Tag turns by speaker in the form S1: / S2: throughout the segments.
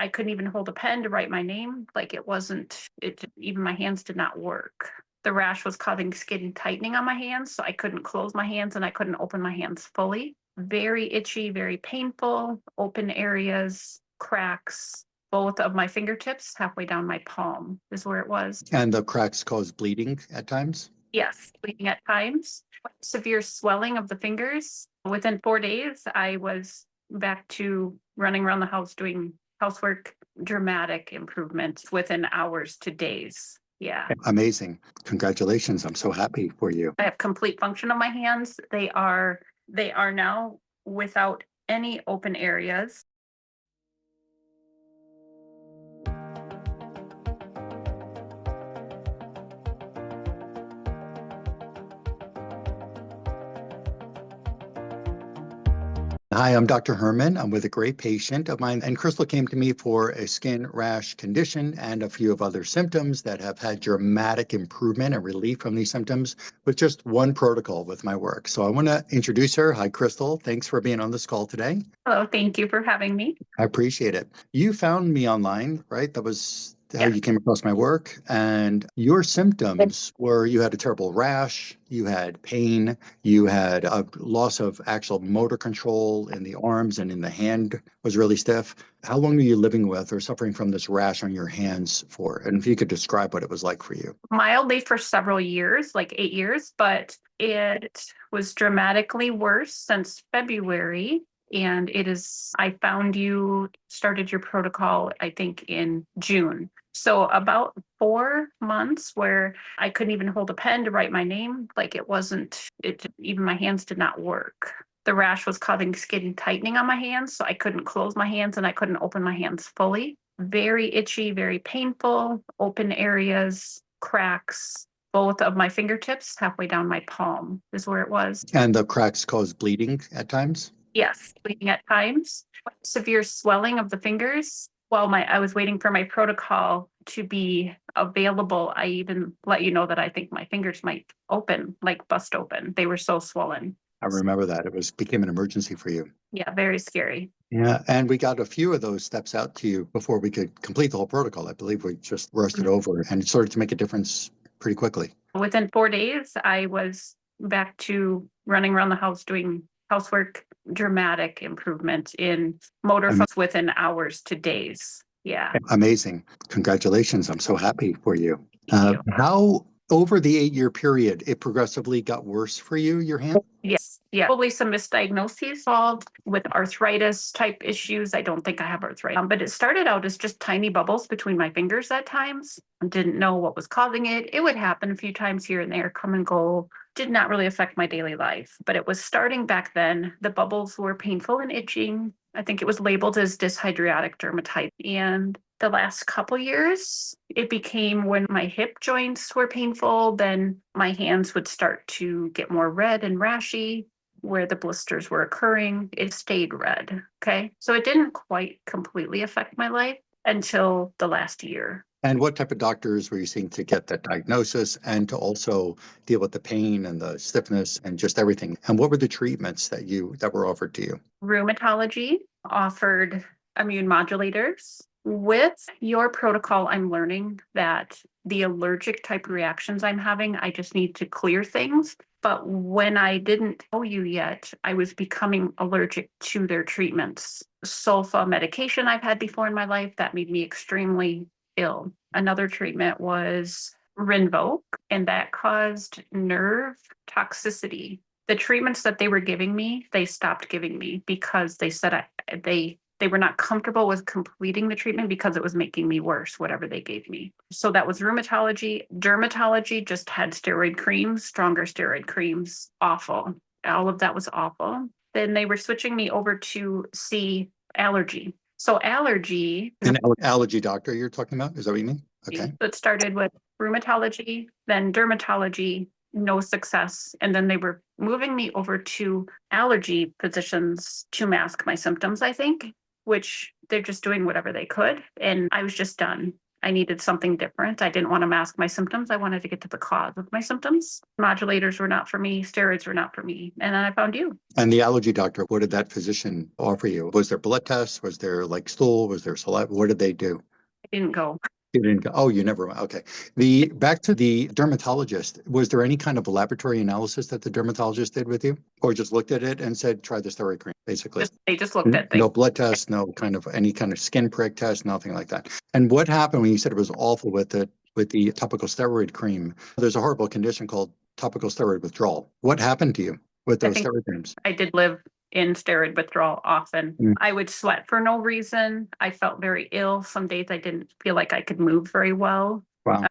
S1: I couldn't even hold a pen to write my name. Like even my hands did not work. The rash was causing skin tightening on my hands, so I couldn't close my hands and I couldn't open my hands fully. Very itchy, very painful, open areas, cracks. Both of my fingertips, halfway down my palm, is where it was.
S2: And the cracks cause bleeding at times?
S1: Yes, bleeding at times. Severe swelling of the fingers. Within 4 days, I was back to running around the house doing housework. Dramatic improvement within hours to days. Yeah.
S2: Amazing. Congratulations. I'm so happy for you.
S1: I have complete function of my hands. They are now without any open areas.
S2: Hi, I'm Dr. Herman. I'm with a great patient of mine, and Crystal came to me for a skin rash condition and a few of other symptoms that have had dramatic improvement and relief from these symptoms with just one protocol with my work. So I want to introduce her. Hi, Crystal. Thanks for being on this call today.
S1: Hello, thank you for having me.
S2: I appreciate it. You found me online, right? That was how you came across my work. And your symptoms were you had a terrible rash, you had pain, you had a loss of actual motor control in the arms and in the hand was really stiff. How long were you living with or suffering from this rash on your hands for? And if you could describe what it was like for you.
S1: Mildly for several years, like 8 years, but it was dramatically worse since February. And I found you started your protocol, I think, in June. So about 4 months where I couldn't even hold a pen to write my name. Like even my hands did not work. The rash was causing skin tightening on my hands, so I couldn't close my hands and I couldn't open my hands fully. Very itchy, very painful, open areas, cracks. Both of my fingertips, halfway down my palm, is where it was.
S2: And the cracks cause bleeding at times?
S1: Yes, bleeding at times. Severe swelling of the fingers. While I was waiting for my protocol to be available, I even let you know that I think my fingers might bust open. They were so swollen.
S2: I remember that. Became an emergency for you.
S1: Yeah, very scary.
S2: Yeah, and we got a few of those steps out to you before we could complete the whole protocol. I believe we just rushed it over and it started to make a difference pretty quickly.
S1: Within 4 days, I was back to running around the house doing housework. Dramatic improvement in motor function within hours to days. Yeah.
S2: Amazing. Congratulations. I'm so happy for you.
S1: Thank you.
S2: How over the 8-year period, it progressively got worse for you, your hand?
S1: Yes. Yeah. Probably some misdiagnoses involved with arthritis type issues. I don't think I have arthritis, but it started out as just tiny bubbles between my fingers at times. I didn't know what was causing it. It would happen a few times here and there, come and go. Did not really affect my daily life, but it was starting back then. The bubbles were painful and itching. I think it was labeled as dyshydrotic dermatitis. And the last couple years, it became when my hip joints were painful, then my hands would start to get more red and rashy where the blisters were occurring. It stayed red. Okay. So it didn't quite completely affect my life until the last year.
S2: And what type of doctors were you seeing to get that diagnosis and to also deal with the pain and the stiffness and just everything? And what were the treatments that were offered to you?
S1: Rheumatology offered immune modulators. With your protocol, I'm learning that the allergic type reactions I'm having, I just need to clear things. But when I didn't know you yet, I was becoming allergic to their treatments. Sulfa medication I've had before in my life that made me extremely ill. Another treatment was Rinvoq, and that caused nerve toxicity. The treatments that they were giving me, they stopped giving me because they said they were not comfortable with completing the treatment because it was making me worse, whatever they gave me. So that was rheumatology. Dermatology just had steroid creams, stronger steroid creams. Awful. All of that was awful. Then they were switching me over to see allergy. So allergy.
S2: An allergy doctor you're talking about? Is that what you mean? Okay.
S1: It started with rheumatology, then dermatology, no success. And then they were moving me over to allergy physicians to mask my symptoms, I think, which they're just doing whatever they could. And I was just done. I needed something different. I didn't want to mask my symptoms. I wanted to get to the cause of my symptoms. Modulators were not for me. Steroids were not for me. And then I found you.
S2: And the allergy doctor, what did that physician offer you? Was there blood tests? Was there like stool? Was there saliva? What did they do?
S1: I didn't go.
S2: You didn't go. Oh, you never went. Okay. Back to the dermatologist. Was there any kind of laboratory analysis that the dermatologist did with you, or just looked at it and said, "Try the steroid cream," basically?
S1: They just looked at things.
S2: No blood test, no kind of any kind of skin prick test, nothing like that. And what happened when you said it was awful with the topical steroid cream? There's a horrible condition called topical steroid withdrawal. What happened to you with
S1: I
S2: those
S1: think
S2: steroid creams?
S1: I did live in steroid withdrawal often.
S2: Mm.
S1: I would sweat for no reason. I felt very ill. Some days I didn't feel like I could move very well.
S2: Wow.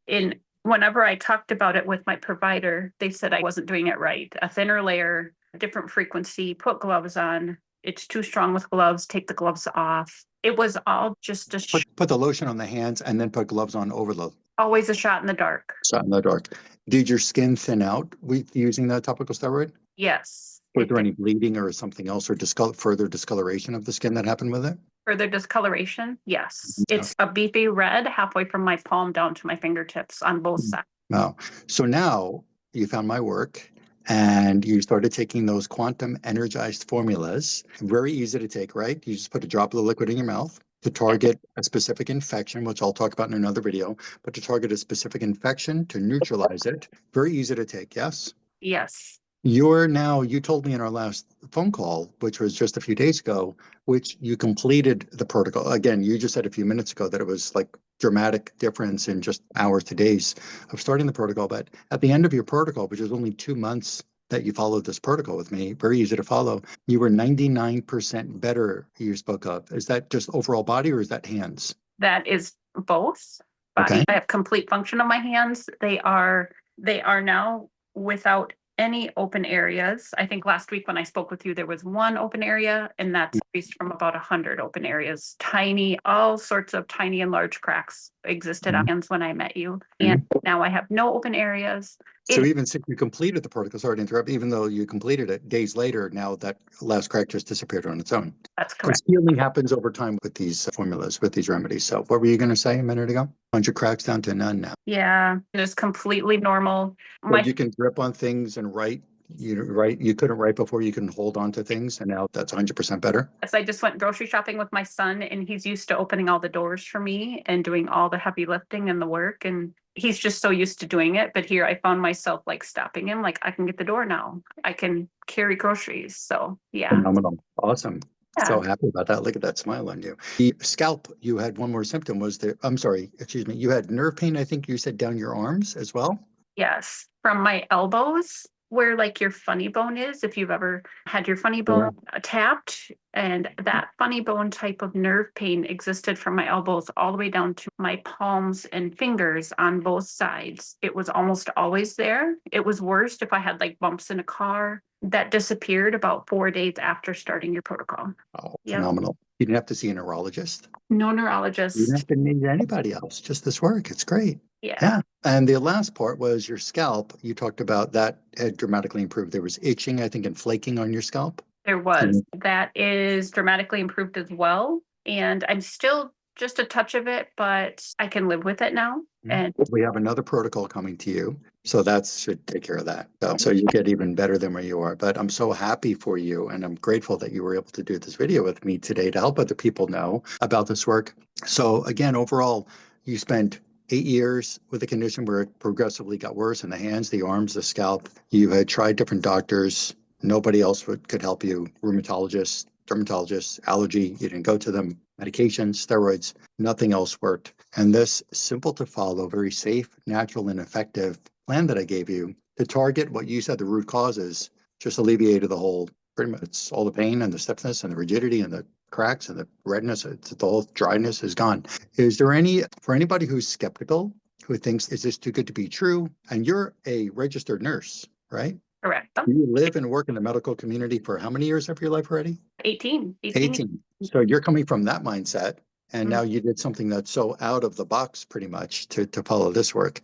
S1: Whenever I talked about it with my provider, they said I wasn't doing it right. A thinner layer, different frequency, put gloves on. It's too strong with gloves, take the gloves off. It was all just
S2: Put the lotion on the hands and then put gloves on over the
S1: always a shot in the dark.
S2: shot in the dark. Did your skin thin out with using that topical steroid?
S1: Yes.
S2: Was there any bleeding or something else or further discoloration of the skin that happened with it?
S1: Further discoloration? Yes. It's a beefy red halfway from my palm down to my fingertips on both sides.
S2: Wow. So now you found my work and you started taking those quantum energized formulas. Very easy to take, right? You just put a drop of the liquid in your mouth to target a specific infection, which I'll talk about in another video, but to target a specific infection, to neutralize it. Very easy to take, yes?
S1: Yes.
S2: You told me in our last phone call, which was just a few days ago, which you completed the protocol. Again, you just said a few minutes ago that it was like dramatic difference in just hours to days of starting the protocol. But at the end of your protocol, which is only 2 months that you followed this protocol with me, very easy to follow, you were 99% better, you spoke of. Is that just overall body or is that hands?
S1: That is both. Body.
S2: Okay.
S1: I have complete function of my hands. They are now without any open areas. I think last week when I spoke with you, there was one open area, and that's increased from about 100 open areas. Tiny, all sorts of tiny and large cracks existed on hands when I met you. And now I have no open areas.
S2: So even since you completed the protocol, sorry to interrupt, even though you completed it days later, now that last crack just disappeared on its own.
S1: That's
S2: Because
S1: correct.
S2: healing happens over time with these formulas, with these remedies. So what were you going to say a minute ago? 100 cracks down to none now.
S1: Yeah, it's completely normal.
S2: But you can grip on things and write. You couldn't write before, you can hold on to things, and now that's 100% better.
S1: I just went grocery shopping with my son, and he's used to opening all the doors for me and doing all the heavy lifting and the work. And he's just so used to doing it. But here I found myself like stopping him, like I can get the door now. I can carry groceries. So yeah.
S2: Phenomenal. Awesome.
S1: Yeah.
S2: So happy about that. Look at that smile on you. The scalp, you had one more symptom you had nerve pain, I think you said down your arms as well.
S1: Yes, from my elbows, where like your funny bone is, if you've ever had your funny bone tapped, and that funny bone type of nerve pain existed from my elbows all the way down to my palms and fingers on both sides. It was almost always there. It was worst if I had like bumps in a car. That disappeared about 4 days after starting your protocol.
S2: Oh,
S1: Yep.
S2: phenomenal. You didn't have to see a neurologist.
S1: No
S2: You
S1: neurologist.
S2: didn't have to need anybody else, just this work. It's great.
S1: Yeah.
S2: Yeah. And the last part was your scalp. You talked about that had dramatically improved. There was itching, I think, and flaking on your scalp.
S1: There was. That is dramatically improved as well. And I'm still just a touch of it, but I can live with it now. And
S2: we have another protocol coming to you. So that should take care of that. So you get even better than where you are. But I'm so happy for you. And I'm grateful that you were able to do this video with me today to help other people know about this work. So again, overall, you spent 8 years with a condition where it progressively got worse in the hands, the arms, the scalp. You had tried different doctors. Nobody else could help you. Rheumatologists, dermatologists, allergy, you didn't go to them. Medications, steroids, nothing else worked. And this simple to follow, very safe, natural, and effective plan that I gave you to target what you said the root causes just alleviated the whole, pretty much all the pain and the stiffness and the rigidity and the cracks and the redness, the whole dryness is gone. Is there for anybody who's skeptical, who thinks, is this too good to be true? And you're a registered nurse, right?
S1: correct.
S2: You live and work in the medical community for how many years of your life already?
S1: 18.
S2: 18. So you're coming from that mindset. And now you did something that's so out of the box pretty much to follow this work.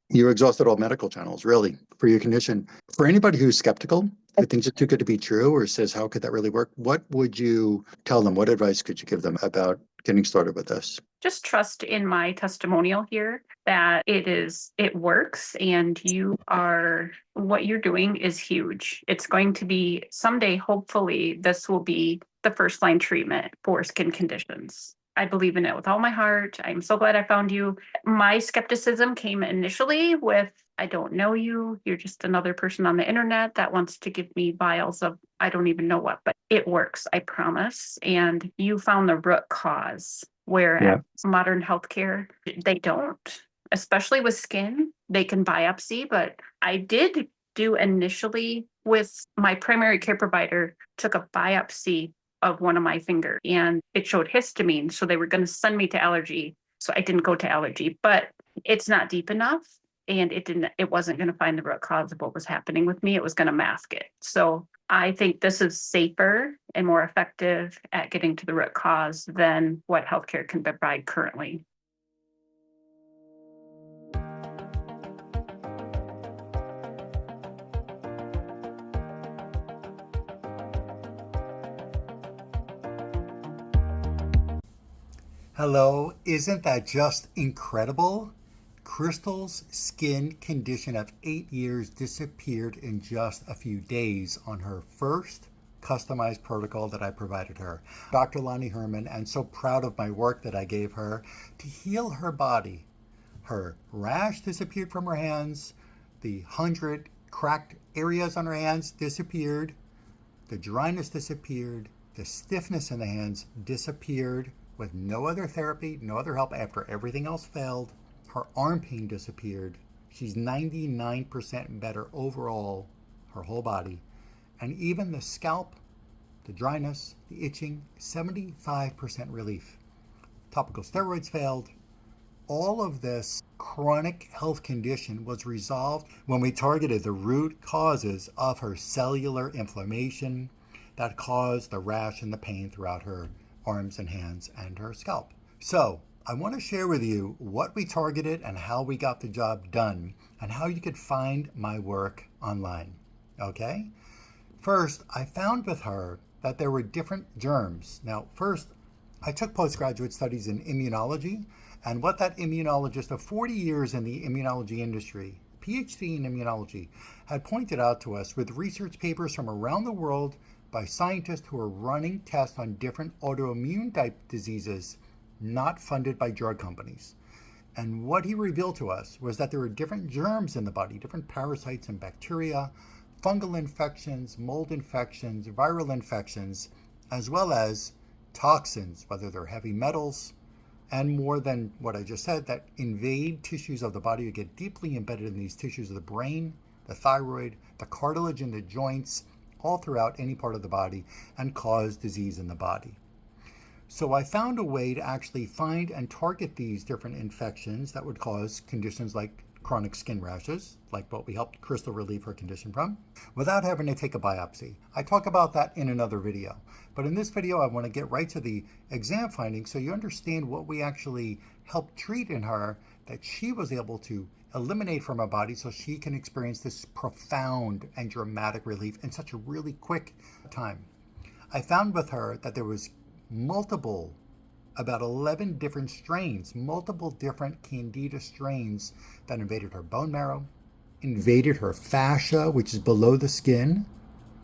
S2: You exhausted all medical channels, really, for your condition. For anybody who's skeptical, who thinks it's too good to be true or says, how could that really work? What would you tell them? What advice could you give them about getting started with this?
S1: Just trust in my testimonial here that it works, and what you're doing is huge. It's going to be someday, hopefully, this will be the first line treatment for skin conditions. I believe in it with all my heart. I'm so glad I found you. My skepticism came initially with, I don't know you. You're just another person on the internet that wants to give me vials of I don't even know what, but it works, I promise. And you found the root cause. Whereas modern healthcare, they don't, especially with skin. They can biopsy, but I did do initially with my primary care provider, took a biopsy of one of my fingers and it showed histamine. So they were going to send me to allergy. So I didn't go to allergy, but it's not deep enough. And it wasn't going to find the root cause of what was happening with me. It was going to mask it. So I think this is safer and more effective at getting to the root cause than what healthcare can provide currently.
S2: Hello, isn't that just incredible? Crystal's skin condition of 8 years disappeared in just a few days on her first customized protocol that I provided her. Dr. Lonnie Herman, and so proud of my work that I gave her to heal her body. Her rash disappeared from her hands, the 100 cracked areas on her hands disappeared, the dryness disappeared, the stiffness in the hands disappeared with no other therapy, no other help after everything else failed. Her arm pain disappeared. She's 99% better overall, her whole body. And even the scalp, the dryness, the itching, 75% relief. Topical steroids failed. All of this chronic health condition was resolved when we targeted the root causes of her cellular inflammation that caused the rash and the pain throughout her arms and hands and her scalp. So I want to share with you what we targeted and how we got the job done and how you could find my work online. Okay? First, I found with her that there were different germs. Now, first, I took postgraduate studies in immunology, and what that immunologist of 40 years in the immunology industry, PhD in immunology, had pointed out to us with research papers from around the world by scientists who are running tests on different autoimmune type diseases not funded by drug companies. And what he revealed to us was that there were different germs in the body, different parasites and bacteria, fungal infections, mold infections, viral infections, as well as toxins, whether they're heavy metals, and more than what I just said, that invade tissues of the body, or get deeply embedded in these tissues of the brain, the thyroid, the cartilage in the joints, all throughout any part of the body, and cause disease in the body. So I found a way to actually find and target these different infections that would cause conditions like chronic skin rashes, like what we helped Crystal relieve her condition from, without having to take a biopsy. I talk about that in another video. But in this video, I want to get right to the exam findings so you understand what we actually helped treat in her that she was able to eliminate from her body so she can experience this profound and dramatic relief in such a really quick time. I found with her that there was about 11 different strains, multiple different candida strains that invaded her bone marrow, invaded her fascia, which is below the skin,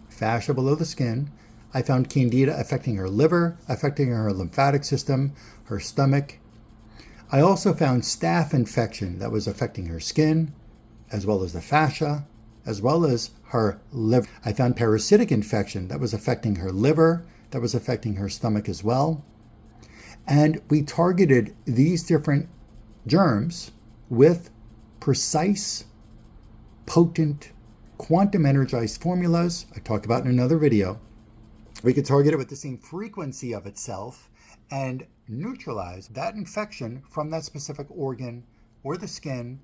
S2: fascia below the skin. I found candida affecting her liver, affecting her lymphatic system, her stomach. I also found staph infection that was affecting her skin, as well as the fascia, as well as her liver. I found parasitic infection that was affecting her liver, that was affecting her stomach as well. And we targeted these different germs with precise, potent, quantum energized formulas I talk about in another video. We could target it with the same frequency of itself and neutralize that infection from that specific organ or the skin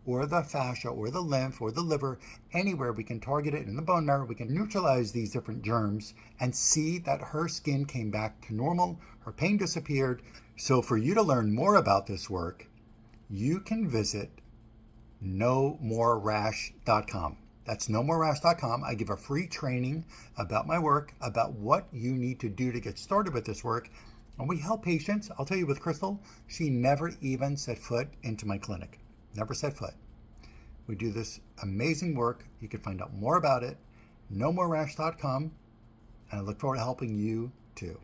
S2: or the fascia or the lymph or the liver. Anywhere we can target it in the bone marrow, we can neutralize these different germs and see that her skin came back to normal, her pain disappeared. So for you to learn more about this work, you can visit nomorerash.com. That's nomorerash.com. I give a free training about my work, about what you need to do to get started with this work. And we help patients. I'll tell you with Crystal, she never even set foot into my clinic. Never set foot. We do this amazing work. You can find out more about it, nomorerash.com, and I look forward to helping you too.